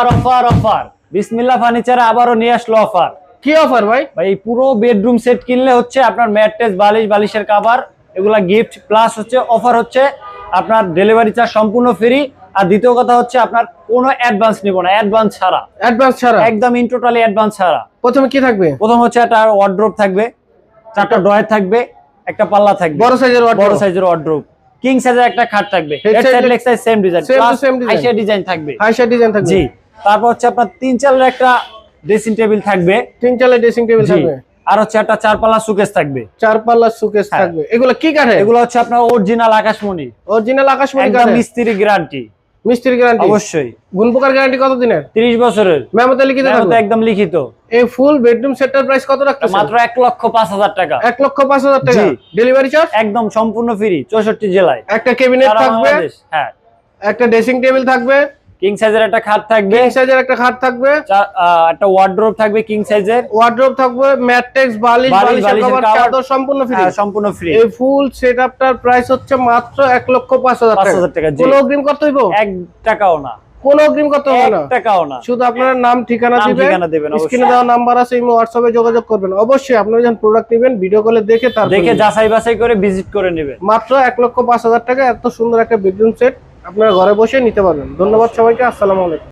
Offer offer বিসমিল্লাহ ফার্নিচারে আবারও নিয়ে আসলো অফার। কি অফার ভাই? ভাই পুরো বেডরুম সেট কিনলে হচ্ছে আপনার ম্যাট্রেস, বালিশ, বালিশের কভার এগুলা গিফট, প্লাস হচ্ছে অফার হচ্ছে আপনার ডেলিভারি চার্জ সম্পূর্ণ ফ্রি। আর দ্বিতীয় কথা হচ্ছে আপনার কোনো অ্যাডভান্স নিব না, অ্যাডভান্স ছাড়া একদম ইন টোটালি অ্যাডভান্স ছাড়া। প্রথমে কি থাকবে? প্রথম হচ্ছে একটা ওয়ার্ড্রোব থাকবে, 4টা ড্রয়ার থাকবে, একটা পাল্লা থাকবে, বড় সাইজের ওয়ার্ড্রোব, কিং সাইজের একটা খাট থাকবে, head side leg side same design, plus হাইশা ডিজাইন থাকবে। জি, তারপর হচ্ছে আপনার 3-4 একটা ড্রেসিং টেবিল থাকবে, 3-4 ড্রেসিং টেবিল থাকবে, আর হচ্ছে একটা 4 পাল্লা সুকেস থাকবে। 4 পাল্লা সুকেস থাকবে। এগুলো কি কাঠে? এগুলো হচ্ছে আপনার অরিজিনাল আকাশমণি কাঠে, মিস্ত্রি গ্যারান্টি। অবশ্যই। গুণপোকার গ্যারান্টি কত দিনের? 30 বছরের। মেমোতে লিখিত থাকবে? একদম লিখিত। এই ফুল বেডরুম সেটটার প্রাইস কত রাখতেছেন? মাত্র 1,05,000 টাকা। 1,05,000 টাকা। ডেলিভারি চার্জ একদম সম্পূর্ণ ফ্রি 64 জেলায়। একটা ক্যাবিনেট থাকবে, হ্যাঁ, একটা ড্রেসিং টেবিল থাকবে, কিং সাইজের একটা খাট থাকবে, একটা ওয়ার্ড্রোব থাকবে, কিং সাইজের ওয়ার্ড্রোব থাকবে, ম্যাট্রেস, বালিশ, বালিশের কভার, চাদর সম্পূর্ণ ফ্রি। সম্পূর্ণ ফ্রি। এই ফুল সেটআপটার প্রাইস হচ্ছে মাত্র 1,05,000 টাকা। কোনো অগ্রিম করতে হইব? 1 টাকাও না। কোনো অগ্রিম করতে হবে না, 1 টাকাও না। শুধু আপনার নাম ঠিকানা দিবেন, স্ক্রিনে দেওয়া নাম্বার আছে, ইমো হোয়াটসঅ্যাপে যোগাযোগ করবেন। অবশ্যই আপনারা যখন প্রোডাক্ট নেবেন ভিডিও কলে দেখে যাচাই বাছাই করে ভিজিট করে নেবেন। মাত্র 1,05,000 টাকা এত সুন্দর একটা বেডরুম সেট আপনারা ঘরে বসে নিতে পারবেন। ধন্যবাদ সবাইকে, আসসালামু আলাইকুম।